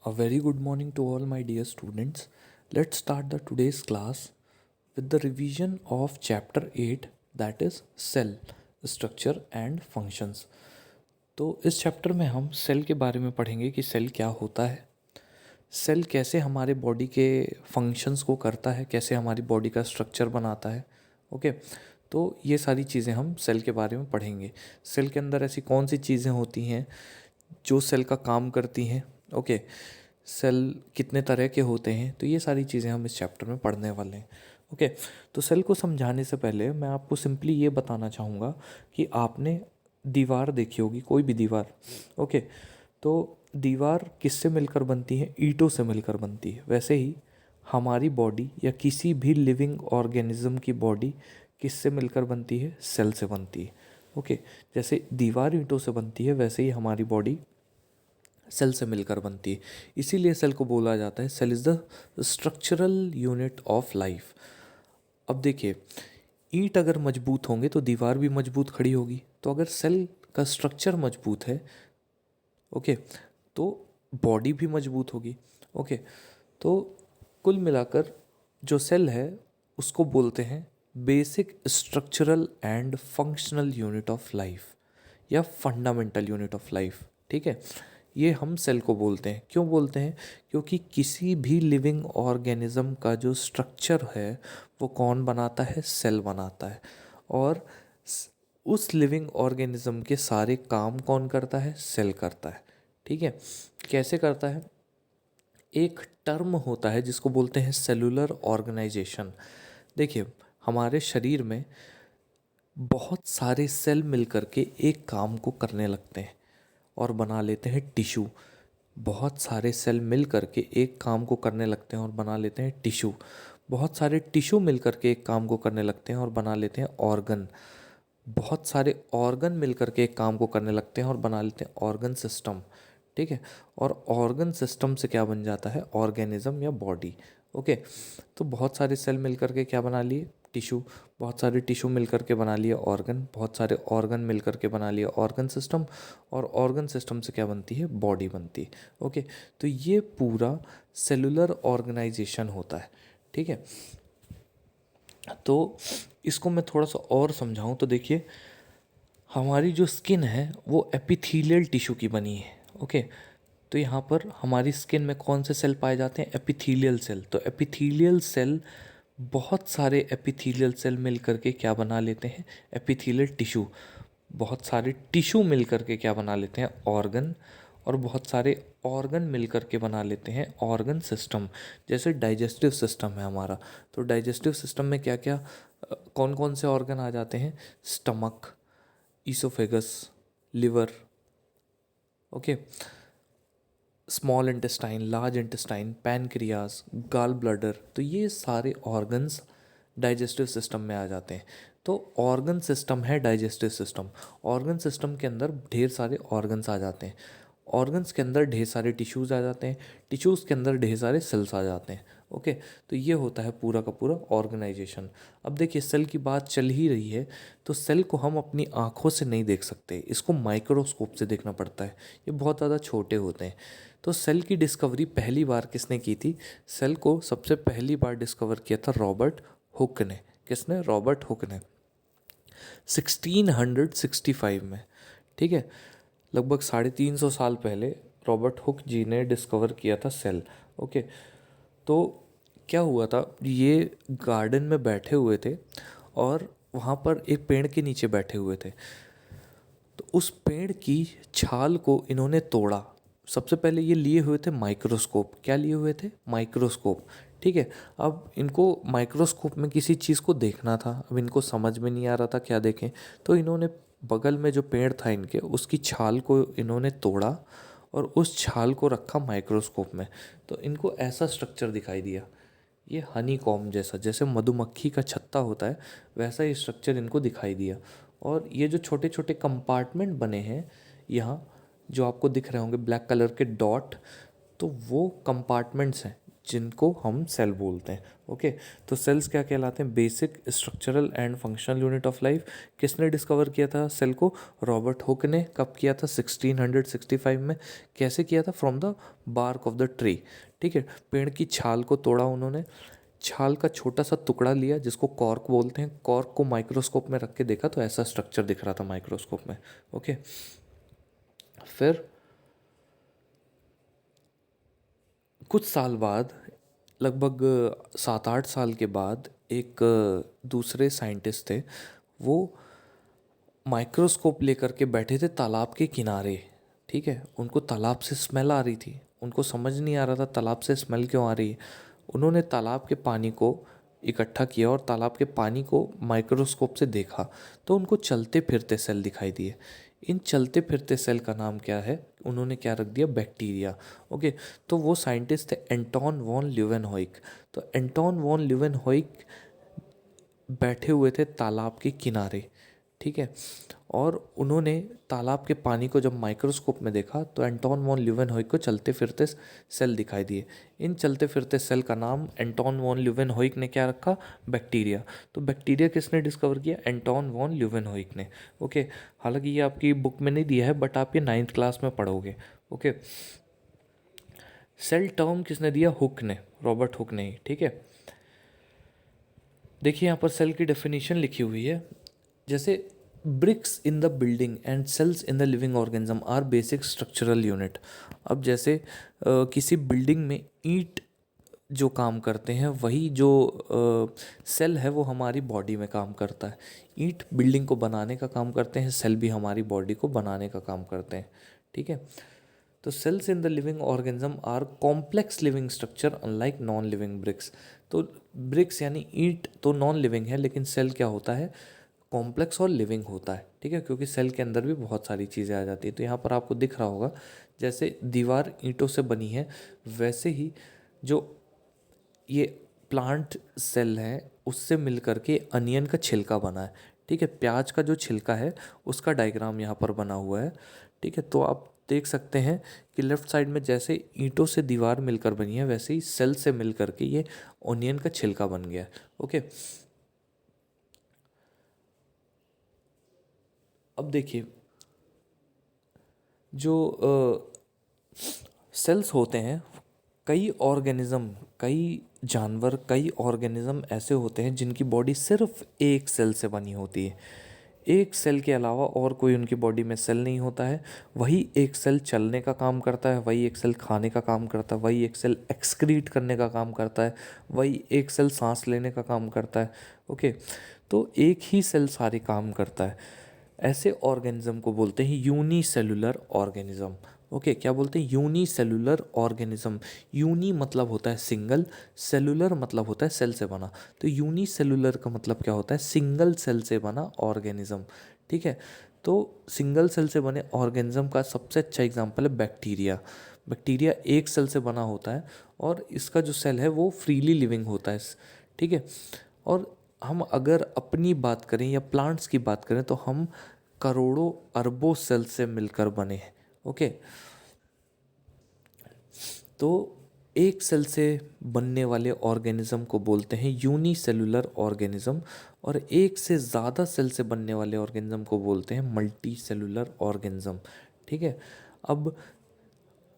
A very good morning to all my dear students. Let's start the today's class with the revision of chapter 8, that is cell structure and functions. तो इस chapter में हम cell के बारे में पढ़ेंगे कि सेल क्या होता है, सेल कैसे हमारे बॉडी के फंक्शंस को करता है, कैसे हमारी बॉडी का स्ट्रक्चर बनाता है। ओके, तो ये सारी चीज़ें हम सेल के बारे में पढ़ेंगे। सेल के अंदर ऐसी कौन सी चीज़ें होती हैं जो सेल का काम करती हैं। ओके, सेल कितने तरह के होते हैं, तो ये सारी चीज़ें हम इस चैप्टर में पढ़ने वाले हैं। ओके, तो सेल को समझाने से पहले मैं आपको सिंपली ये बताना चाहूँगा कि आपने दीवार देखी होगी, कोई भी दीवार। ओके, तो दीवार किससे मिलकर बनती है? ईंटों से मिलकर बनती है। वैसे ही हमारी बॉडी या किसी भी लिविंग ऑर्गेनिज्म की बॉडी किससे मिलकर बनती है? सेल से बनती है। ओके, जैसे दीवार ईंटों से बनती है, वैसे ही हमारी बॉडी सेल से मिलकर बनती है। इसीलिए सेल को बोला जाता है cell is the structural unit of life. अब देखिए, ईंट अगर मजबूत होंगे तो दीवार भी मजबूत खड़ी होगी। तो अगर सेल का स्ट्रक्चर मजबूत है, ओके, तो बॉडी भी मजबूत होगी। ओके, तो कुल मिलाकर जो सेल है उसको बोलते हैं basic structural and functional unit of life या फंडामेंटल यूनिट ऑफ लाइफ। ठीक है, ये हम सेल को बोलते हैं। क्यों बोलते हैं? क्योंकि किसी भी लिविंग ऑर्गेनिज्म का जो स्ट्रक्चर है वो कौन बनाता है? सेल बनाता है। और उस लिविंग ऑर्गेनिज्म के सारे काम कौन करता है? सेल करता है। ठीक है, कैसे करता है? एक टर्म होता है जिसको बोलते हैं सेलुलर ऑर्गेनाइजेशन। देखिए, हमारे शरीर में बहुत सारे सेल मिलकर के एक काम को करने लगते हैं और बना लेते हैं टिश्यू। बहुत सारे सेल मिल करके एक काम को करने लगते हैं और बना लेते हैं टिश्यू। बहुत सारे टिश्यू मिल करके एक काम को करने लगते हैं और बना लेते हैं ऑर्गन। बहुत सारे ऑर्गन मिल करके एक काम को करने लगते हैं और बना लेते हैं ऑर्गन सिस्टम। ठीक है, और ऑर्गन सिस्टम से क्या बन जाता है? ऑर्गेनिज्म या बॉडी। ओके, तो बहुत सारे सेल मिल करके क्या बना लिए? टिश्यू। बहुत सारे टिश्यू मिल करके बना लिए ऑर्गन। बहुत सारे ऑर्गन मिल करके बना लिए ऑर्गन सिस्टम। और ऑर्गन सिस्टम से क्या बनती है? बॉडी बनती है। ओके, तो ये पूरा सेलुलर ऑर्गेनाइजेशन होता है। ठीक है, तो इसको मैं थोड़ा सा और समझाऊं तो देखिए, हमारी जो स्किन है वो एपिथेलियल टिश्यू की बनी है। ओके, तो यहाँ पर हमारी स्किन में कौन से सेल पाए जाते हैं? Epithelial cell. तो एपिथेलियल सेल, बहुत सारे एपिथेलियल सेल मिल करके क्या बना लेते हैं? Epithelial tissue. बहुत सारे टिश्यू मिल करके क्या बना लेते हैं? ऑर्गन। और बहुत सारे ऑर्गन मिल करके बना लेते हैं ऑर्गन सिस्टम। जैसे डाइजेस्टिव सिस्टम है हमारा, तो डाइजेस्टिव सिस्टम में क्या क्या कौन कौन से ऑर्गन आ जाते हैं? Stomach, oesophagus, liver, okay, small intestine, large intestine, pancreas, गाल ब्लडर। तो ये सारे ऑर्गन्स डाइजेस्टिव सिस्टम में आ जाते हैं। तो ऑर्गन सिस्टम है डाइजेस्टिव सिस्टम। ऑर्गन सिस्टम के अंदर ढेर सारे ऑर्गन्स आ जाते हैं। ऑर्गन्स के अंदर ढेर सारे टिश्यूज़ आ जाते हैं। टिश्यूज़ के अंदर ढेर सारे सेल्स आ जाते हैं। ओके, तो ये होता है पूरा का पूरा ऑर्गेनाइजेशन। अब देखिए, सेल की बात चल ही रही है, तो सेल को हम अपनी आँखों से नहीं देख सकते, इसको माइक्रोस्कोप से देखना पड़ता है। ये बहुत ज़्यादा छोटे होते हैं। तो सेल की डिस्कवरी पहली बार किसने की थी? सेल को सबसे पहली बार डिस्कवर किया था रॉबर्ट हुक ने। किसने? रॉबर्ट हुक ने 1665 में। ठीक है, लगभग 350 साल पहले रॉबर्ट हुक जी ने डिस्कवर किया था सेल। ओके, तो क्या हुआ था, ये गार्डन में बैठे हुए थे और वहाँ पर एक पेड़ के नीचे बैठे हुए थे। तो उस पेड़ की छाल को इन्होंने तोड़ा। सबसे पहले ये लिए हुए थे माइक्रोस्कोप। क्या लिए हुए थे? माइक्रोस्कोप। ठीक है, अब इनको माइक्रोस्कोप में किसी चीज़ को देखना था। अब इनको समझ में नहीं आ रहा था क्या देखें, तो इन्होंने बगल में जो पेड़ था इनके, उसकी छाल को इन्होंने तोड़ा और उस छाल को रखा माइक्रोस्कोप में। तो इनको ऐसा स्ट्रक्चर दिखाई दिया, ये हनी कॉम्ब जैसा, जैसे मधुमक्खी का छत्ता होता है वैसा ही स्ट्रक्चर इनको दिखाई दिया। और ये जो छोटे छोटे कंपार्टमेंट बने हैं यहाँ, जो आपको दिख रहे होंगे ब्लैक कलर के डॉट, तो वो कंपार्टमेंट्स हैं जिनको हम सेल बोलते हैं। ओके, तो सेल्स क्या कहलाते हैं? Basic structural and functional unit of life. किसने डिस्कवर किया था सेल को? रॉबर्ट हुक ने। कब किया था? 1665 में। कैसे किया था? From the bark of the tree. ठीक है, पेड़ की छाल को तोड़ा उन्होंने, छाल का छोटा सा टुकड़ा लिया जिसको कॉर्क बोलते हैं, कॉर्क को माइक्रोस्कोप में रख के देखा तो ऐसा स्ट्रक्चर दिख रहा था माइक्रोस्कोप में। ओके, फिर कुछ साल बाद, लगभग 7-8 साल के बाद, एक दूसरे साइंटिस्ट थे, वो माइक्रोस्कोप लेकर के बैठे थे तालाब के किनारे। ठीक है, उनको तालाब से स्मेल आ रही थी, उनको समझ नहीं आ रहा था तालाब से स्मेल क्यों आ रही है। उन्होंने तालाब के पानी को इकट्ठा किया और तालाब के पानी को माइक्रोस्कोप से देखा तो उनको चलते फिरते सेल दिखाई दिए। इन चलते फिरते सेल का नाम क्या है? उन्होंने क्या रख दिया? बैक्टीरिया। ओके, तो वो साइंटिस्ट थे एंटोन वॉन ल्यूवेनहोइक। तो एंटोन वॉन ल्यूवेनहोइक बैठे हुए थे तालाब के किनारे। ठीक है, और उन्होंने तालाब के पानी को जब माइक्रोस्कोप में देखा तो एंटोन वॉन ल्यूवेनहोइक को चलते फिरते सेल दिखाई दिए। इन चलते फिरते सेल का नाम एंटोन वॉन ल्यूवेनहोइक ने क्या रखा? बैक्टीरिया। तो बैक्टीरिया किसने डिस्कवर किया? एंटोन वॉन ल्यूवेनहोइक ने। ओके, हालांकि ये आपकी बुक में नहीं दिया है बट आप ये 9th क्लास में पढ़ोगे। ओके, सेल टर्म किसने दिया? हुक ने, रॉबर्ट हुक ने ही। ठीक है, देखिए यहाँ पर सेल की डेफिनेशन लिखी हुई है, जैसे bricks in the building and cells in the living organism are basic structural unit. अब जैसे किसी बिल्डिंग में ईंट जो काम करते हैं वही जो सेल है वो हमारी बॉडी में काम करता है। ईंट बिल्डिंग को बनाने का काम करते हैं, सेल भी हमारी बॉडी को बनाने का काम करते हैं। ठीक है, तो cells in the living organism are complex living structure unlike non living bricks. तो ब्रिक्स यानी ईंट तो नॉन लिविंग है, लेकिन सेल क्या होता है? कॉम्प्लेक्स और लिविंग होता है। ठीक है, क्योंकि सेल के अंदर भी बहुत सारी चीज़ें आ जाती हैं। तो यहाँ पर आपको दिख रहा होगा जैसे दीवार ईंटों से बनी है, वैसे ही जो ये प्लांट सेल है उससे मिल करके अनियन का छिलका बना है। ठीक है, प्याज का जो छिलका है उसका डायग्राम यहाँ पर बना हुआ है। ठीक है, तो आप देख सकते हैं कि लेफ्ट साइड में जैसे ईंटों से दीवार मिलकर बनी है वैसे ही सेल से मिल करके ये ऑनियन का छिलका बन गया है। ओके, अब देखिए जो सेल्स होते हैं, कई ऑर्गेनिज्म, कई जानवर, कई ऑर्गेनिज्म ऐसे होते हैं जिनकी बॉडी सिर्फ एक सेल से बनी होती है। एक सेल के अलावा और कोई उनकी बॉडी में सेल नहीं होता है। वही एक सेल चलने का काम करता है, वही एक सेल खाने का काम करता है, वही एक सेल एक्सक्रीट करने का काम करता है, वही एक सेल सांस लेने का काम करता है। ओके, तो एक ही सेल सारे काम करता है। ऐसे ऑर्गेनिज्म को बोलते हैं यूनिसेलुलर ऑर्गेनिज्म। ओके, क्या बोलते हैं? Unicellular organism. यूनी मतलब होता है सिंगल, सेलुलर मतलब होता है सेल से बना। तो यूनिसेलुलर का मतलब क्या होता है? सिंगल सेल से बना ऑर्गेनिज्म। ठीक है, तो सिंगल सेल से बने ऑर्गेनिज्म का सबसे अच्छा एग्जांपल है बैक्टीरिया। बैक्टीरिया एक सेल से बना होता है और इसका जो सेल है वो फ्रीली लिविंग होता है। ठीक है, और हम अगर अपनी बात करें या प्लांट्स की बात करें तो हम करोड़ों अरबों सेल से मिलकर बने हैं। ओके, तो एक सेल से बनने वाले ऑर्गेनिज्म को बोलते हैं यूनिसेलुलर ऑर्गेनिज्म, और एक से ज़्यादा सेल से बनने वाले ऑर्गेनिज्म को बोलते हैं मल्टी सेलुलर ऑर्गेनिज्म। ठीक है, अब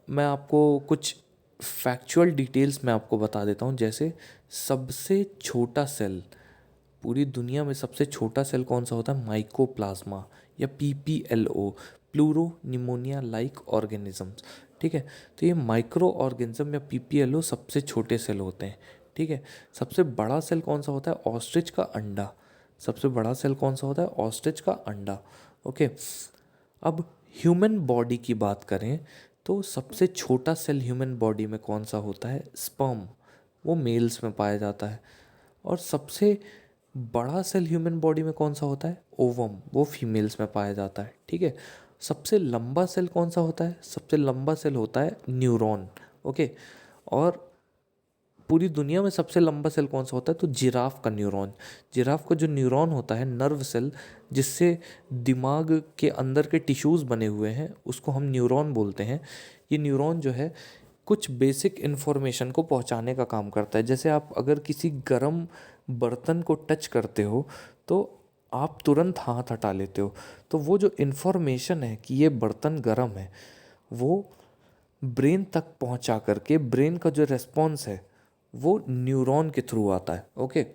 मैं आपको कुछ फैक्चुअल डिटेल्स मैं आपको बता देता हूँ। जैसे सबसे छोटा सेल, पूरी दुनिया में सबसे छोटा सेल कौन सा होता है? माइकोप्लाज्मा या PPLO, pleuro pneumonia like organisms. ठीक है, तो ये माइक्रो ऑर्गेनिज्म या PPLO सबसे छोटे सेल होते हैं। ठीक है, सबसे बड़ा सेल कौन सा होता है? ऑस्ट्रिच का अंडा। सबसे बड़ा सेल कौन सा होता है? ऑस्ट्रिच का अंडा। ओके, अब ह्यूमन बॉडी की बात करें तो सबसे छोटा सेल ह्यूमन बॉडी में कौन सा होता है? स्पर्म, वो मेल्स में पाया जाता है। और सबसे बड़ा सेल ह्यूमन बॉडी में कौन सा होता है? ओवम, वो फीमेल्स में पाया जाता है। ठीक है, सबसे लंबा सेल कौन सा होता है? सबसे लंबा सेल होता है न्यूरॉन। ओके, और पूरी दुनिया में सबसे लंबा सेल कौन सा होता है? तो जिराफ का न्यूरॉन। जिराफ का जो न्यूरॉन होता है, नर्व सेल, जिससे दिमाग के अंदर के टिश्यूज़ बने हुए हैं, उसको हम न्यूरॉन बोलते हैं। ये न्यूरॉन जो है कुछ बेसिक इन्फॉर्मेशन को पहुंचाने का काम करता है। जैसे आप अगर किसी गर्म बर्तन को टच करते हो तो आप तुरंत हाथ हटा लेते हो, तो वो जो इन्फॉर्मेशन है कि ये बर्तन गर्म है, वो ब्रेन तक पहुंचा करके ब्रेन का जो रेस्पॉन्स है वो न्यूरॉन के थ्रू आता है। ओके,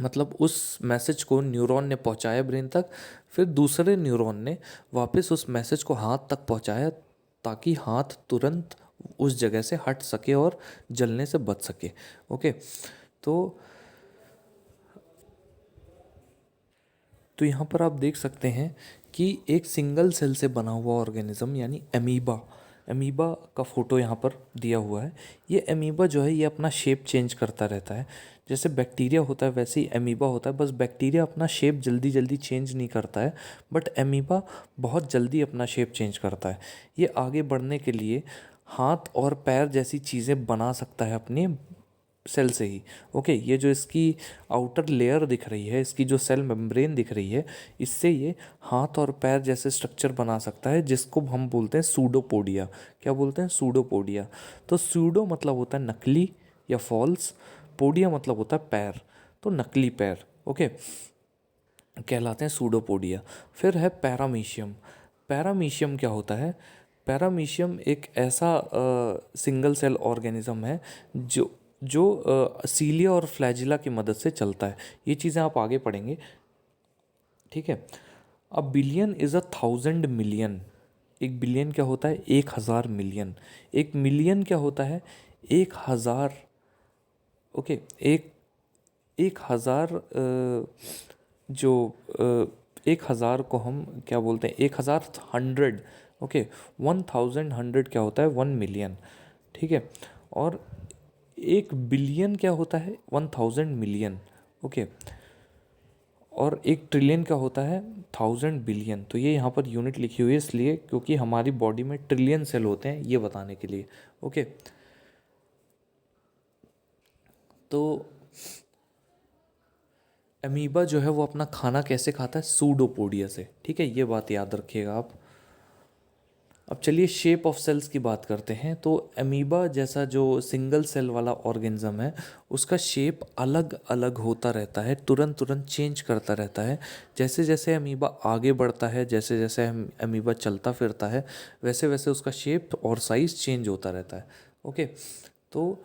मतलब उस मैसेज को न्यूरॉन ने पहुंचाया ब्रेन तक, फिर दूसरे न्यूरॉन ने वापस उस मैसेज को हाथ तक पहुंचाया ताकि हाथ तुरंत उस जगह से हट सके और जलने से बच सके। ओके, तो यहाँ पर आप देख सकते हैं कि एक सिंगल सेल से बना हुआ ऑर्गेनिज्म यानी एमीबा, एमीबा का फोटो यहाँ पर दिया हुआ है। ये एमीबा जो है ये अपना शेप चेंज करता रहता है। जैसे बैक्टीरिया होता है वैसे ही एमीबा होता है, बस बैक्टीरिया अपना शेप जल्दी जल्दी चेंज नहीं करता है, बट एमीबा बहुत जल्दी अपना शेप चेंज करता है। ये आगे बढ़ने के लिए हाथ और पैर जैसी चीज़ें बना सकता है अपने सेल से ही। ओके, ये जो इसकी आउटर लेयर दिख रही है, इसकी जो सेल मेम्ब्रेन दिख रही है, इससे ये हाथ और पैर जैसे स्ट्रक्चर बना सकता है, जिसको हम बोलते हैं सूडोपोडिया। क्या बोलते हैं? सूडोपोडिया। तो सूडो मतलब होता है नकली या फॉल्स, पोडिया मतलब होता है पैर, तो नकली पैर ओके कहलाते हैं सूडोपोडिया। फिर है पैरामीशियम। पैरामीशियम क्या होता है? पैरामीशियम एक ऐसा सिंगल सेल ऑर्गेनिज्म है जो सीलिया और फ्लैजिला की मदद से चलता है। ये चीज़ें आप आगे पढ़ेंगे, ठीक है। A billion is 1,000 million. एक बिलियन क्या होता है? 1,000 मिलियन। एक मिलियन क्या होता है? 1,000। ओके, एक हज़ार जो 1,000 को हम क्या बोलते हैं? 1,000 100। ओके, 1,000 100 क्या होता है? 1 मिलियन, ठीक है। और 1 बिलियन क्या होता है? 1,000 मिलियन। ओके, और 1 ट्रिलियन क्या होता है? 1,000 बिलियन। तो ये यहाँ पर यूनिट लिखी हुई है इसलिए क्योंकि हमारी बॉडी में ट्रिलियन सेल होते हैं, ये बताने के लिए। ओके, तो अमीबा जो है वो अपना खाना कैसे खाता है? सूडोपोडिया से, ठीक है, ये बात याद रखिएगा आप। अब चलिए शेप ऑफ सेल्स की बात करते हैं। तो अमीबा जैसा जो सिंगल सेल वाला ऑर्गेनिज्म है उसका शेप अलग अलग होता रहता है, तुरंत तुरंत चेंज करता रहता है। जैसे जैसे अमीबा आगे बढ़ता है, जैसे जैसे अमीबा चलता फिरता है, वैसे वैसे उसका शेप और साइज चेंज होता रहता है। ओके, तो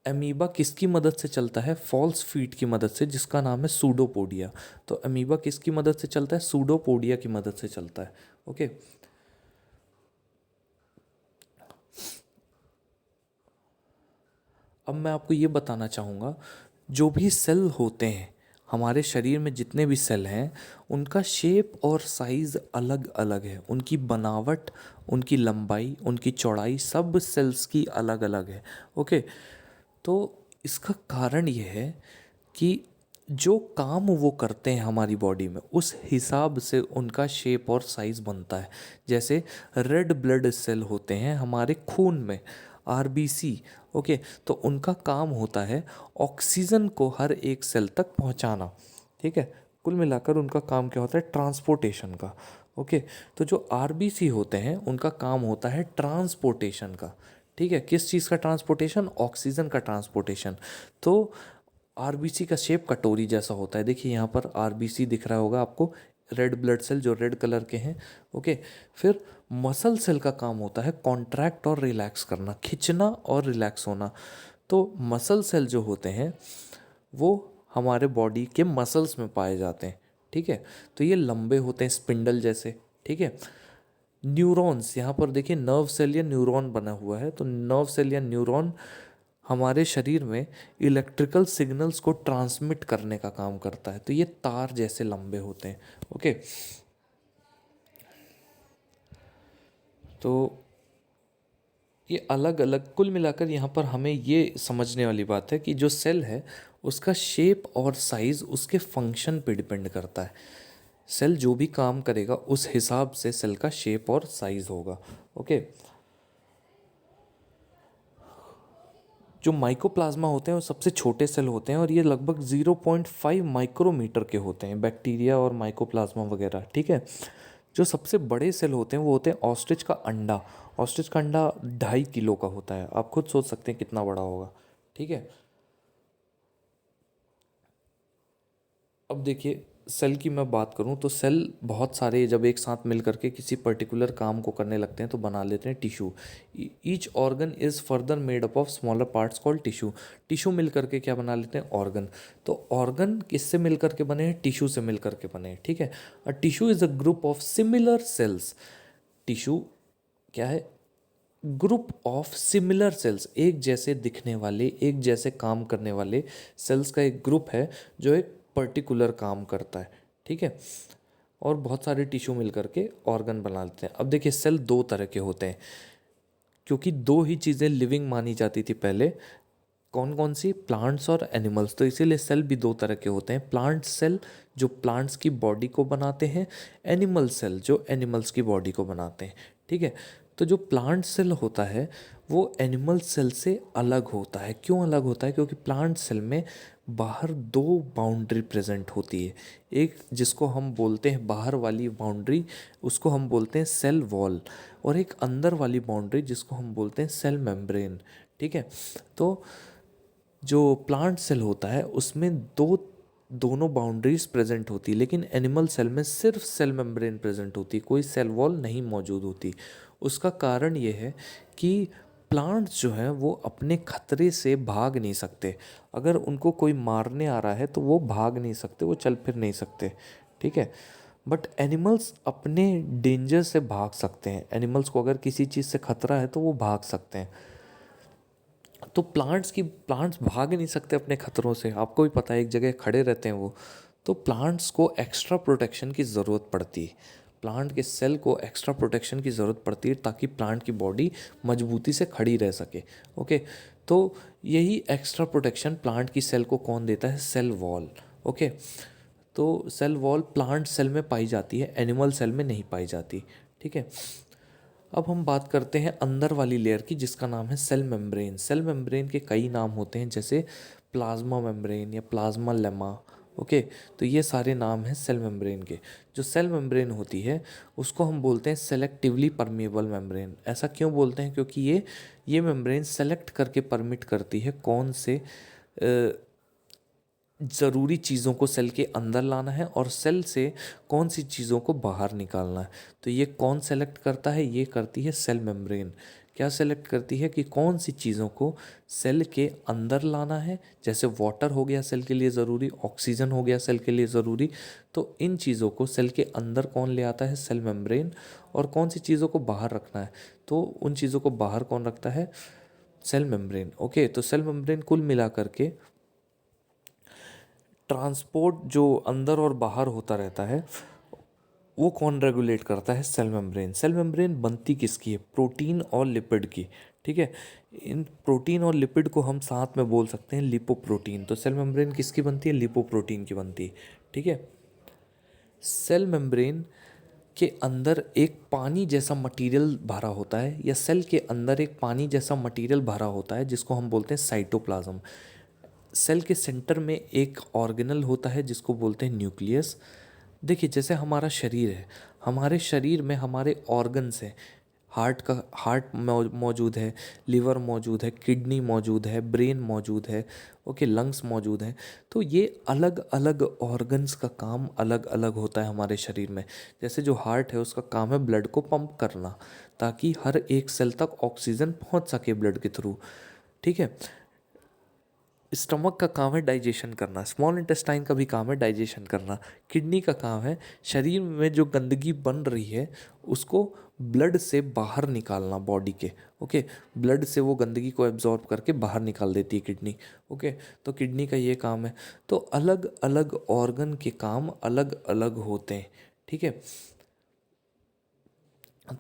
अमीबा किसकी मदद से चलता है? फॉल्स फीट की मदद से, जिसका नाम है सूडोपोडिया। तो अमीबा किसकी मदद से चलता है? सूडोपोडिया की मदद से चलता है। ओके, अब मैं आपको ये बताना चाहूँगा, जो भी सेल होते हैं हमारे शरीर में, जितने भी सेल हैं उनका शेप और साइज़ अलग अलग है। उनकी बनावट, उनकी लंबाई, उनकी चौड़ाई सब सेल्स की अलग अलग है। ओके, तो इसका कारण ये है कि जो काम वो करते हैं हमारी बॉडी में उस हिसाब से उनका शेप और साइज़ बनता है। जैसे रेड ब्लड सेल होते हैं हमारे खून में, आरबीसी। ओके, तो उनका काम होता है ऑक्सीजन को हर एक सेल तक पहुंचाना, ठीक है। कुल मिलाकर उनका काम क्या होता है? ट्रांसपोर्टेशन का। ओके, तो जो आरबीसी होते हैं उनका काम होता है ट्रांसपोर्टेशन का, ठीक है। किस चीज़ का ट्रांसपोर्टेशन? ऑक्सीजन का ट्रांसपोर्टेशन। तो आरबीसी का शेप कटोरी जैसा होता है। देखिए यहाँ पर आरबीसी दिख रहा होगा आपको, रेड ब्लड सेल जो रेड कलर के हैं। ओके, फिर मसल सेल का काम होता है कॉन्ट्रैक्ट और रिलैक्स करना, खिंचना और रिलैक्स होना। तो मसल सेल जो होते हैं वो हमारे बॉडी के मसल्स में पाए जाते हैं, ठीक है। तो ये लंबे होते हैं स्पिंडल जैसे, ठीक है। न्यूरॉन्स, यहाँ पर देखिए नर्व सेल या न्यूरॉन बना हुआ है। तो नर्व सेल या न्यूरॉन हमारे शरीर में इलेक्ट्रिकल सिग्नल्स को ट्रांसमिट करने का काम करता है। तो ये तार जैसे लंबे होते हैं। ओके, तो ये अलग अलग, कुल मिलाकर यहाँ पर हमें ये समझने वाली बात है कि जो सेल है उसका शेप और साइज़ उसके फंक्शन पे डिपेंड करता है। सेल जो भी काम करेगा उस हिसाब से सेल का शेप और साइज़ होगा। ओके, जो माइकोप्लाज्मा होते हैं वो सबसे छोटे सेल होते हैं और ये लगभग 0.5 माइक्रोमीटर के होते हैं, बैक्टीरिया और माइकोप्लाज्मा वगैरह, ठीक है। जो सबसे बड़े सेल होते हैं वो होते हैं ऑस्ट्रिच का अंडा। ऑस्ट्रिच का अंडा 2.5 किलो का होता है, आप खुद सोच सकते हैं कितना बड़ा होगा। ठीक है, अब देखिए सेल की मैं बात करूं तो सेल बहुत सारे जब एक साथ मिल करके किसी पर्टिकुलर काम को करने लगते हैं तो बना लेते हैं tissue. Each organ is further made up of smaller parts called tissue. Tissue मिल करके क्या बना लेते हैं, ऑर्गन। तो ऑर्गन किससे मिल करके बने हैं, टिश्यू से मिल करके बने हैं। ठीक है, a tissue is a group of similar sales. Tissue क्या है, ग्रुप ऑफ सिमिलर सेल्स, एक जैसे दिखने वाले, एक जैसे काम करने वाले सेल्स का एक ग्रुप है जो एक पर्टिकुलर काम करता है। ठीक है, और बहुत सारे टिश्यू मिल करके ऑर्गन बना लेते हैं। अब देखिए सेल दो तरह के होते हैं, क्योंकि दो ही चीज़ें लिविंग मानी जाती थी पहले। कौन कौन सी, प्लांट्स और एनिमल्स। तो इसीलिए सेल भी दो तरह के होते हैं, प्लांट सेल जो प्लांट्स की बॉडी को बनाते हैं, एनिमल सेल जो एनिमल्स की बॉडी को बनाते हैं। ठीक है, तो जो प्लांट सेल होता है वो एनिमल सेल से अलग होता है। क्यों अलग होता है, क्योंकि प्लांट सेल में बाहर दो बाउंड्री प्रेजेंट होती है। एक जिसको हम बोलते हैं बाहर वाली बाउंड्री, उसको हम बोलते हैं सेल वॉल, और एक अंदर वाली बाउंड्री जिसको हम बोलते हैं सेल मेम्ब्रेन। ठीक है, तो जो प्लांट सेल होता है उसमें दोनों बाउंड्रीज प्रेजेंट होती है, लेकिन एनिमल सेल में सिर्फ सेल मेम्ब्रेन प्रेजेंट होती है, कोई सेल वॉल नहीं मौजूद होती। उसका कारण ये है कि प्लांट्स जो हैं वो अपने खतरे से भाग नहीं सकते। अगर उनको कोई मारने आ रहा है तो वो भाग नहीं सकते, वो चल फिर नहीं सकते। ठीक है, बट एनिमल्स अपने डेंजर से भाग सकते हैं। एनिमल्स को अगर किसी चीज़ से खतरा है तो वो भाग सकते हैं। तो प्लांट्स भाग नहीं सकते अपने खतरों से, आपको भी पता है एक जगह खड़े रहते हैं वो। तो प्लांट्स को एक्स्ट्रा प्रोटेक्शन की ज़रूरत पड़ती है, प्लांट के सेल को एक्स्ट्रा प्रोटेक्शन की ज़रूरत पड़ती है ताकि प्लांट की बॉडी मजबूती से खड़ी रह सके। ओके, तो यही एक्स्ट्रा प्रोटेक्शन प्लांट की सेल को कौन देता है, सेल वॉल। ओके, तो सेल वॉल प्लांट सेल में पाई जाती है, एनिमल सेल में नहीं पाई जाती। ठीक है, अब हम बात करते हैं अंदर वाली लेयर की जिसका नाम है सेल मेम्ब्रेन। सेल मेम्ब्रेन के कई नाम होते हैं, जैसे प्लाज्मा मेम्ब्रेन या प्लाज्मा लेमा। ओके, तो ये सारे नाम हैं सेल मेम्ब्रेन के। जो सेल मेम्ब्रेन होती है उसको हम बोलते हैं सेलेक्टिवली परमिएबल मेम्ब्रेन। ऐसा क्यों बोलते हैं, क्योंकि ये मेम्ब्रेन सेलेक्ट करके परमिट करती है कौन से ज़रूरी चीज़ों को सेल के अंदर लाना है और सेल से कौन सी चीज़ों को बाहर निकालना है। तो ये कौन सेलेक्ट करता है, ये करती है सेल मेम्ब्रेन। क्या सेलेक्ट करती है कि कौन सी चीज़ों को सेल के अंदर लाना है, जैसे वाटर हो गया सेल के लिए ज़रूरी, ऑक्सीजन हो गया सेल के लिए ज़रूरी। तो इन चीज़ों को सेल के अंदर कौन ले आता है, सेल मेम्ब्रेन। और कौन सी चीज़ों को बाहर रखना है, तो उन चीज़ों को बाहर कौन रखता है, सेल मेम्ब्रेन। ओके, तो सेल मेम्ब्रेन कुल मिला करके ट्रांसपोर्ट जो अंदर और बाहर होता रहता है वो कौन रेगुलेट करता है, सेल मेम्ब्रेन। सेल मेम्ब्रेन बनती किसकी है, प्रोटीन और लिपिड की। ठीक है, इन प्रोटीन और लिपिड को हम साथ में बोल सकते हैं लिपोप्रोटीन। तो सेल मेम्ब्रेन किसकी बनती है, लिपोप्रोटीन की बनती है। ठीक है, सेल मेम्ब्रेन के अंदर एक पानी जैसा मटेरियल भरा होता है, या सेल के अंदर एक पानी जैसा मटेरियल भरा होता है जिसको हम बोलते हैं साइटोप्लाज्म। सेल के सेंटर में एक ऑर्गेनल होता है जिसको बोलते हैं न्यूक्लियस। देखिए जैसे हमारा शरीर है, हमारे शरीर में हमारे ऑर्गन्स हैं। हार्ट मौजूद है, लिवर मौजूद है, किडनी मौजूद है, ब्रेन मौजूद है। ओके, लंग्स मौजूद हैं। तो ये अलग अलग ऑर्गन्स का काम अलग अलग होता है हमारे शरीर में। जैसे जो हार्ट है उसका काम है ब्लड को पंप करना, ताकि हर एक सेल तक ऑक्सीजन पहुंच सके ब्लड के थ्रू। ठीक है, स्टमक का काम है डाइजेशन करना, स्मॉल इंटेस्टाइन का भी काम है डाइजेशन करना। किडनी का काम है शरीर में जो गंदगी बन रही है उसको ब्लड से बाहर निकालना बॉडी के। ओके, ब्लड से वो गंदगी को एब्जॉर्ब करके बाहर निकाल देती है किडनी। ओके, तो किडनी का ये काम है। तो अलग अलग ऑर्गन के काम अलग अलग होते हैं। ठीक है,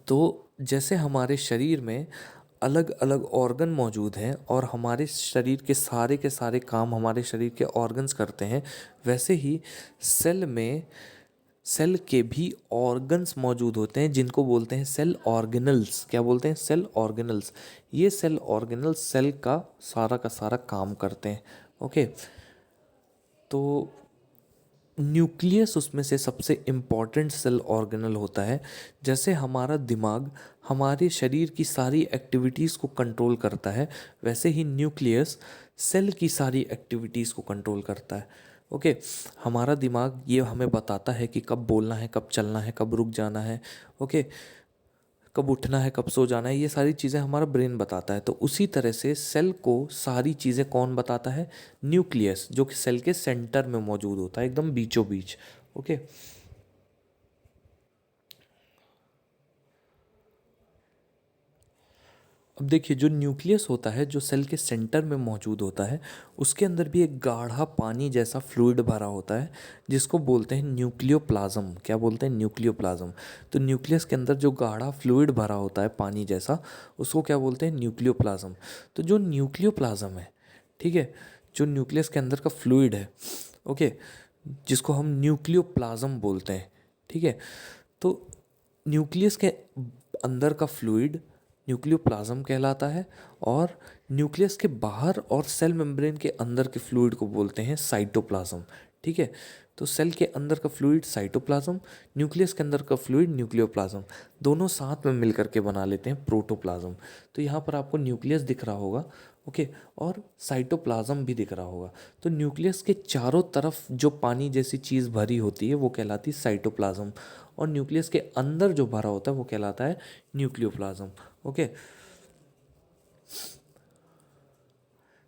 तो जैसे हमारे शरीर में अलग अलग ऑर्गन मौजूद हैं और हमारे शरीर के सारे काम हमारे शरीर के ऑर्गन्स करते हैं, वैसे ही सेल में सेल के भी ऑर्गन्स मौजूद होते हैं जिनको बोलते हैं सेल ऑर्गेनल्स। क्या बोलते हैं, सेल ऑर्गेनल्स। ये सेल ऑर्गेनल्स सेल का सारा काम करते हैं। ओके, तो न्यूक्लियस उसमें से सबसे इम्पॉर्टेंट सेल ऑर्गेनल होता है। जैसे हमारा दिमाग हमारे शरीर की सारी एक्टिविटीज़ को कंट्रोल करता है, वैसे ही न्यूक्लियस सेल की सारी एक्टिविटीज़ को कंट्रोल करता है। ओके, हमारा दिमाग ये हमें बताता है कि कब बोलना है, कब चलना है, कब रुक जाना है। ओके, कब उठना है, कब सो जाना है, ये सारी चीज़ें हमारा ब्रेन बताता है। तो उसी तरह से सेल को सारी चीज़ें कौन बताता है? न्यूक्लियस, जो कि सेल के सेंटर में मौजूद होता है, एकदम बीचों बीच। ओके, अब देखिए, जो न्यूक्लियस होता है, जो सेल के सेंटर में मौजूद होता है, उसके अंदर भी एक गाढ़ा पानी जैसा फ्लूइड भरा होता है, जिसको बोलते हैं न्यूक्लियोप्लाज्म। क्या बोलते हैं? न्यूक्लियोप्लाज्म। तो न्यूक्लियस के अंदर जो गाढ़ा फ्लूइड भरा होता है पानी जैसा, उसको क्या बोलते हैं? न्यूक्लियोप्लाज्म। तो जो न्यूक्लियोप्लाज्म है, ठीक है, जो न्यूक्लियस के अंदर का फ्लूइड है, ओके, जिसको हम न्यूक्लियोप्लाज्म बोलते हैं, ठीक है। तो न्यूक्लियस के अंदर का फ्लूइड न्यूक्लियोप्लाज्म कहलाता है, और न्यूक्लियस के बाहर और सेल मेम्ब्रेन के अंदर के फ्लूइड को बोलते हैं साइटोप्लाज्म। ठीक है, तो सेल के अंदर का फ्लूइड साइटोप्लाज्म, न्यूक्लियस के अंदर का फ्लूइड न्यूक्लियोप्लाज्म, दोनों साथ में मिलकर के बना लेते हैं प्रोटोप्लाज्म। तो यहाँ पर आपको न्यूक्लियस दिख रहा होगा, ओके, और साइटोप्लाज्म भी दिख रहा होगा। तो न्यूक्लियस के चारों तरफ जो पानी जैसी चीज़ भरी होती है वो कहलाती है साइटोप्लाज्म, और न्यूक्लियस के अंदर जो भरा होता है वो कहलाता है nucleoplasm. Okay,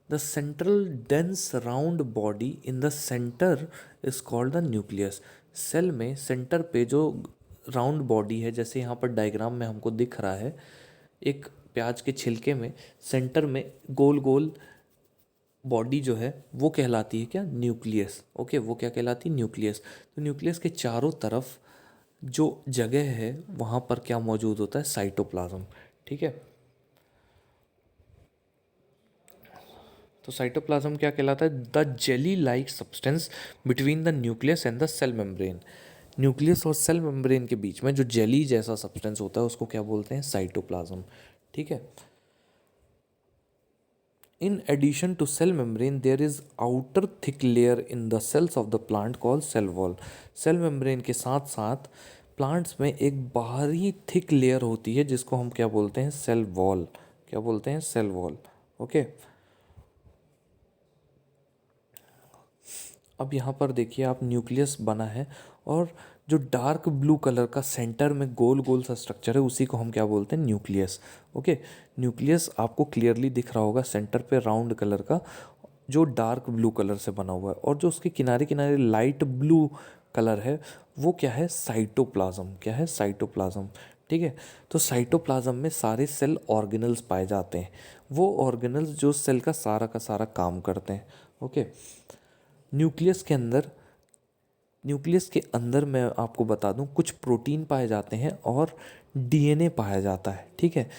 the central dense round body in the center is called the nucleus. Cell में सेंटर पे जो राउंड बॉडी है, जैसे यहाँ पर डायग्राम में हमको दिख रहा है, एक प्याज के छिलके में सेंटर में गोल गोल बॉडी जो है वो कहलाती है क्या? न्यूक्लियस। ओके, वो क्या कहलाती है? न्यूक्लियस। तो न्यूक्लियस के चारों तरफ जो जगह है वहाँ पर क्या मौजूद होता है? साइटोप्लाज्म। ठीक है, तो साइटोप्लाज्म क्या कहलाता है? The jelly like substance between the nucleus and the cell membrane. Nucleus और सेल मेम्ब्रेन के बीच में जो जेली जैसा सब्सटेंस होता है उसको क्या बोलते हैं? साइटोप्लाज्म। ठीक है, in addition to cell membrane there is outer thick layer in the cells of the plant called cell wall. Cell membrane के साथ साथ प्लांट्स में एक बाहरी थिक लेयर होती है जिसको हम क्या बोलते हैं? Cell wall. क्या बोलते हैं? Cell wall. ओके, अब यहाँ पर देखिए, आप न्यूक्लियस बना है, और जो डार्क ब्लू कलर का सेंटर में गोल गोल सा स्ट्रक्चर है उसी को हम क्या बोलते हैं? न्यूक्लियस। ओके, न्यूक्लियस आपको क्लियरली दिख रहा होगा, सेंटर पे राउंड कलर का जो डार्क ब्लू कलर से बना हुआ है, और जो उसके किनारे किनारे लाइट ब्लू कलर है वो क्या है? साइटोप्लाज्म। क्या है? साइटोप्लाज्म। ठीक है, तो साइटोप्लाज्म में सारे सेल ऑर्गेनल्स पाए जाते हैं, वो ऑर्गेनल्स जो सेल का सारा काम करते हैं। ओके, न्यूक्लियस के अंदर, न्यूक्लियस के अंदर मैं आपको बता दूं, कुछ प्रोटीन पाए जाते हैं और डीएनए पाया जाता है। ठीक है,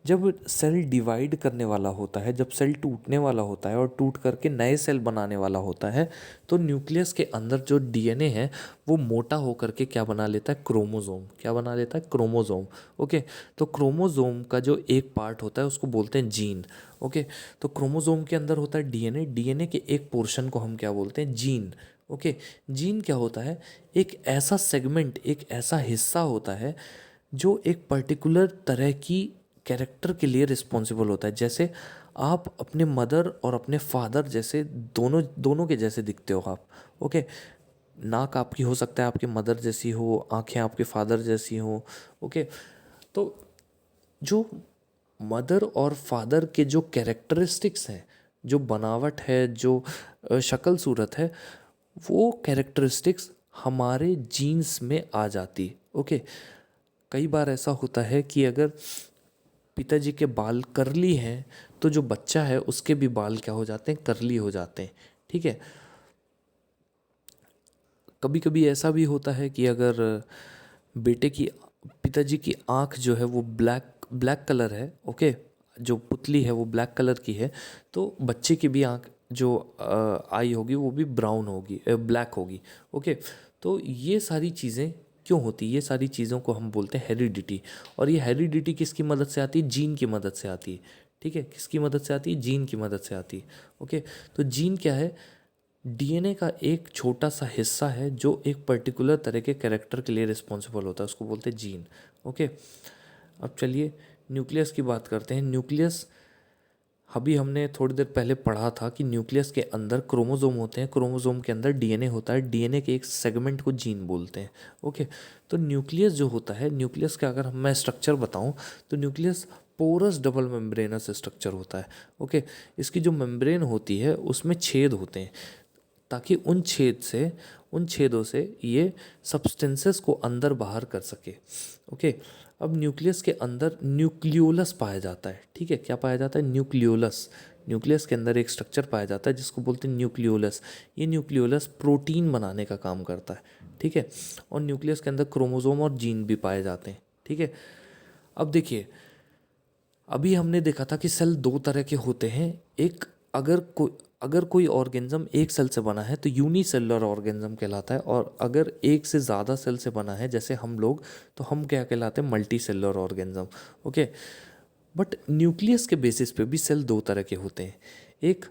जब सेल डिवाइड करने वाला होता है, जब सेल टूटने वाला होता है और टूट करके नए सेल बनाने वाला होता है, तो न्यूक्लियस के अंदर जो डीएनए है वो मोटा होकर के क्या बना लेता है? क्रोमोसोम। क्या बना लेता है? क्रोमोसोम। ओके, तो क्रोमोसोम का जो एक पार्ट होता है उसको बोलते हैं जीन। ओके, तो क्रोमोसोम के अंदर होता है डीएनए, डीएनए के एक पोर्शन को हम क्या बोलते हैं? जीन। ओके, जीन क्या होता है? एक ऐसा सेगमेंट, एक ऐसा हिस्सा होता है जो एक पर्टिकुलर तरह की कैरेक्टर के लिए रिस्पॉन्सिबल होता है। जैसे आप अपने मदर और अपने फादर जैसे दोनों दोनों के जैसे दिखते हो आप। ओके, नाक आपकी हो सकता है आपके मदर जैसी हो, आंखें आपके फादर जैसी हो। ओके, तो जो मदर और फादर के जो कैरेक्टरिस्टिक्स हैं, जो बनावट है, जो शक्ल सूरत है, वो कैरेक्टरिस्टिक्स हमारे जीन्स में आ जाती। ओके, कई बार ऐसा होता है कि अगर पिताजी के बाल करली हैं तो जो बच्चा है उसके भी बाल क्या हो जाते हैं? करली हो जाते हैं। ठीक है, कभी कभी ऐसा भी होता है कि अगर बेटे की, पिताजी की आँख जो है वो ब्लैक ब्लैक कलर है, ओके, जो पुतली है वो ब्लैक कलर की है, तो बच्चे की भी आँख जो आई होगी वो भी ब्राउन होगी, ब्लैक होगी। ओके, तो ये सारी चीज़ें क्यों होती है? ये सारी चीज़ों को हम बोलते हैं हेरिडिटी। और ये हेरिडिटी किसकी मदद से आती है? जीन की मदद से आती है। ठीक है, किसकी मदद से आती है? जीन की मदद से आती है। ओके, तो जीन क्या है? डीएनए का एक छोटा सा हिस्सा है जो एक पर्टिकुलर तरह के कैरेक्टर के लिए रिस्पॉन्सिबल होता है, उसको बोलते हैं जीन। ओके, अब चलिए न्यूक्लियस की बात करते हैं। न्यूक्लियस, अभी हमने थोड़ी देर पहले पढ़ा था कि न्यूक्लियस के अंदर क्रोमोसोम होते हैं, क्रोमोसोम के अंदर डीएनए होता है, डीएनए के एक सेगमेंट को जीन बोलते हैं। ओके, तो न्यूक्लियस जो होता है, न्यूक्लियस का अगर मैं स्ट्रक्चर बताऊं तो nucleus porous double membranous structure होता है। ओके, इसकी जो मेम्ब्रेन होती है उसमें छेद होते हैं ताकि उन छेदों से ये सब्सटेंसेस को अंदर बाहर कर सके। ओके, अब न्यूक्लियस के अंदर न्यूक्लियोलस पाया जाता है। ठीक है, क्या पाया जाता है? न्यूक्लियोलस। न्यूक्लियस के अंदर एक स्ट्रक्चर पाया जाता है जिसको बोलते हैं न्यूक्लियोलस। ये न्यूक्लियोलस प्रोटीन बनाने का काम करता है। ठीक है, और न्यूक्लियस के अंदर क्रोमोसोम और जीन भी पाए जाते हैं। ठीक है, अब देखिए, अभी हमने देखा था कि सेल दो तरह के होते हैं। एक, अगर कोई ऑर्गेनिज्म एक सेल से बना है तो यूनिसेलुलर ऑर्गेनिज्म कहलाता है, और अगर एक से ज़्यादा सेल से बना है जैसे हम लोग, तो हम क्या कहलाते हैं? Multi cellular organism. Okay, but nucleus के बेसिस पे भी सेल दो तरह के होते हैं। एक,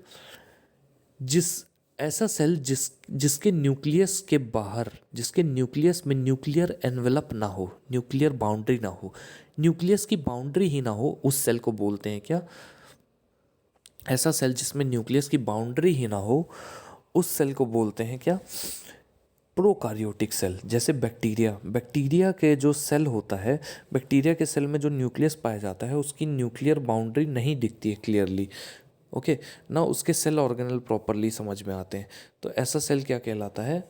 जिस ऐसा सेल जिसके न्यूक्लियस के बाहर, जिसके न्यूक्लियस में न्यूक्लियर एनवेलप ना हो, न्यूक्लियर बाउंड्री ना हो, न्यूक्लियस की बाउंड्री ही ना हो, उस सेल को बोलते हैं क्या? ऐसा सेल जिसमें न्यूक्लियस की बाउंड्री ही ना हो, उस सेल को बोलते हैं क्या? Prokaryotic cell. जैसे बैक्टीरिया के जो सेल होता है, बैक्टीरिया के सेल में जो न्यूक्लियस पाया जाता है उसकी न्यूक्लियर बाउंड्री नहीं दिखती है क्लियरली। ओके, ना उसके सेल ऑर्गेनल प्रॉपरली समझ में आते हैं। तो ऐसा सेल क्या कहलाता है?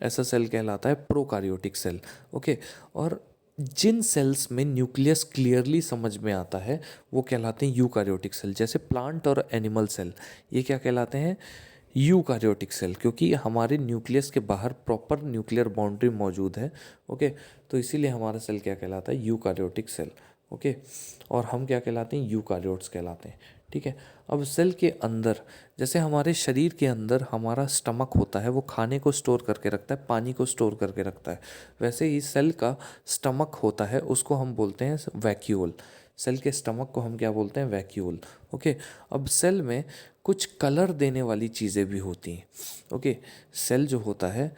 ऐसा सेल कहलाता है प्रोकार्योटिक सेल। ओके, और जिन सेल्स में न्यूक्लियस क्लियरली समझ में आता है वो कहलाते हैं यूकार्योटिक सेल। जैसे प्लांट और एनिमल सेल, ये क्या कहलाते हैं? यूकार्योटिक सेल, क्योंकि हमारे न्यूक्लियस के बाहर प्रॉपर न्यूक्लियर बाउंड्री मौजूद है। ओके, तो इसीलिए हमारा सेल क्या कहलाता है? Eukaryotic cell. ओके, और हम क्या कहलाते हैं? यूकार्योट्स कहलाते हैं। ठीक है, अब सेल के अंदर, जैसे हमारे शरीर के अंदर हमारा स्टमक होता है, वो खाने को स्टोर करके रखता है, पानी को स्टोर करके रखता है, वैसे ही सेल का स्टमक होता है, उसको हम बोलते हैं वैक्यूल। सेल के स्टमक को हम क्या बोलते हैं? वैक्यूल। ओके, अब सेल में कुछ कलर देने वाली चीज़ें भी होती हैं। ओके, सेल जो होता है,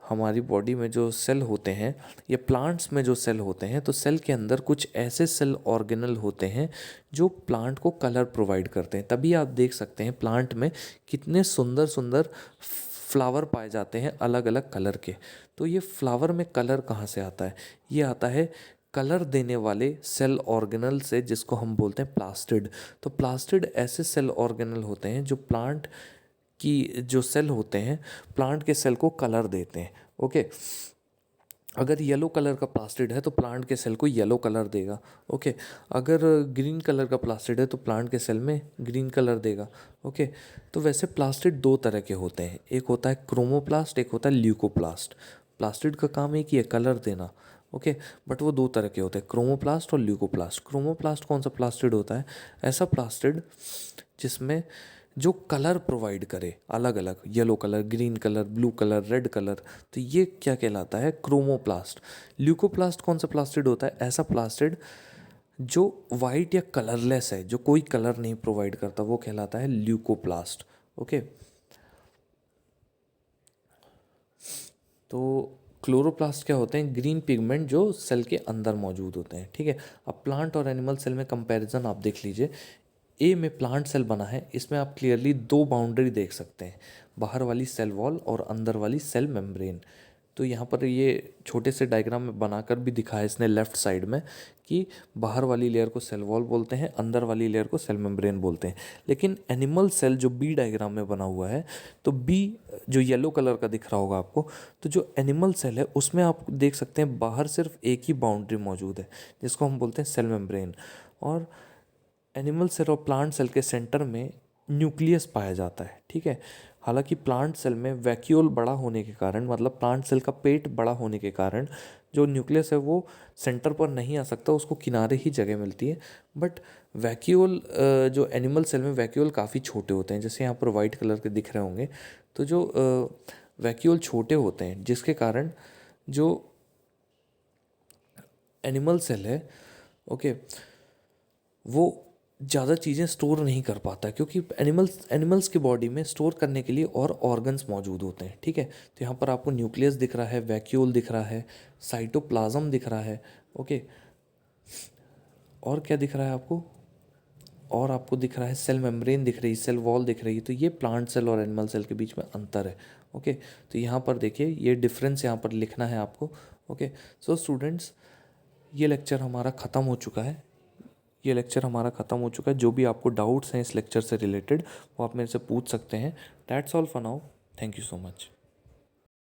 हमारी बॉडी में जो सेल होते हैं या प्लांट्स में जो सेल होते हैं, तो सेल के अंदर कुछ ऐसे सेल ऑर्गेनल होते हैं जो प्लांट को कलर प्रोवाइड करते हैं। तभी आप देख सकते हैं प्लांट में कितने सुंदर सुंदर फ्लावर पाए जाते हैं अलग अलग कलर के। तो ये फ्लावर में कलर कहाँ से आता है? ये आता है कलर देने वाले सेल ऑर्गेनल से, जिसको हम बोलते हैं प्लास्टिड। तो प्लास्टिड ऐसे सेल ऑर्गेनल होते हैं जो प्लांट की जो सेल होते हैं, प्लांट के सेल को कलर देते हैं। ओके, अगर येलो कलर का प्लास्टिड है तो प्लांट के सेल को येलो कलर देगा। ओके, अगर ग्रीन कलर का प्लास्टिड है तो प्लांट के सेल में ग्रीन कलर देगा। ओके, तो वैसे प्लास्टिड दो तरह के होते हैं, एक होता है क्रोमोप्लास्ट, एक होता है ल्यूकोप्लास्ट। प्लास्टिड का काम एक ही है, कलर देना। ओके, बट वो दो तरह के होते हैं, क्रोमोप्लास्ट और ल्यूकोप्लास्ट। क्रोमोप्लास्ट कौन सा प्लास्टिड होता है? ऐसा प्लास्टिड जिसमें जो कलर प्रोवाइड करे अलग अलग, yellow colour, green colour, blue colour, red colour, तो ये क्या कहलाता है? क्रोमोप्लास्ट। ल्यूकोप्लास्ट कौन सा प्लास्टिड होता है? ऐसा प्लास्टिड जो वाइट या कलरलेस है, जो कोई कलर नहीं प्रोवाइड करता, वो कहलाता है ल्यूकोप्लास्ट। ओके, तो क्लोरोप्लास्ट क्या होते हैं? ग्रीन पिगमेंट जो सेल के अंदर मौजूद होते हैं। ठीक है, अब प्लांट और एनिमल सेल में कंपैरिजन आप देख लीजिए। ए में प्लांट सेल बना है, इसमें आप क्लियरली दो बाउंड्री देख सकते हैं, बाहर वाली सेल वॉल और अंदर वाली सेल मेम्ब्रेन। तो यहाँ पर ये छोटे से डायग्राम में बनाकर भी दिखाया है इसने लेफ्ट साइड में कि बाहर वाली लेयर को सेल वॉल बोलते हैं, अंदर वाली लेयर को सेल मेम्ब्रेन बोलते हैं। लेकिन एनिमल सेल जो बी डायग्राम में बना हुआ है, तो बी जो येलो कलर का दिख रहा होगा आपको, तो जो एनिमल सेल है उसमें आप देख सकते हैं बाहर सिर्फ एक ही बाउंड्री मौजूद है जिसको हम बोलते हैं सेल मेम्ब्रेन। और एनिमल सेल और प्लांट सेल के सेंटर में न्यूक्लियस पाया जाता है। ठीक है, हालांकि प्लांट सेल में वैक्यूल बड़ा होने के कारण, मतलब प्लांट सेल का पेट बड़ा होने के कारण जो न्यूक्लियस है वो सेंटर पर नहीं आ सकता, उसको किनारे ही जगह मिलती है। बट वैक्यूल, जो एनिमल सेल में वैक्यूल काफ़ी छोटे होते हैं, जैसे यहाँ पर वाइट कलर के दिख रहे होंगे, तो जो वैक्यूल छोटे होते हैं जिसके कारण जो एनिमल सेल है, ओके, वो ज़्यादा चीज़ें स्टोर नहीं कर पाता, क्योंकि एनिमल्स की बॉडी में स्टोर करने के लिए और ऑर्गन्स मौजूद होते हैं। ठीक है, तो यहाँ पर आपको न्यूक्लियस दिख रहा है, वैक्यूल दिख रहा है, साइटोप्लाज्म दिख रहा है। ओके, और क्या दिख रहा है आपको? और आपको दिख रहा है सेल मेम्ब्रेन दिख रही है, सेल वॉल दिख रही है। तो ये प्लांट सेल और एनिमल सेल के बीच में अंतर है। ओके, तो यहाँ पर देखिए ये डिफरेंस यहाँ पर लिखना है आपको। ओके, सो स्टूडेंट्स, ये लेक्चर हमारा ख़त्म हो चुका है। ये लेक्चर हमारा ख़त्म हो चुका है। जो भी आपको डाउट्स हैं इस लेक्चर से रिलेटेड वो आप मेरे से पूछ सकते हैं। That's all for now. Thank you so much.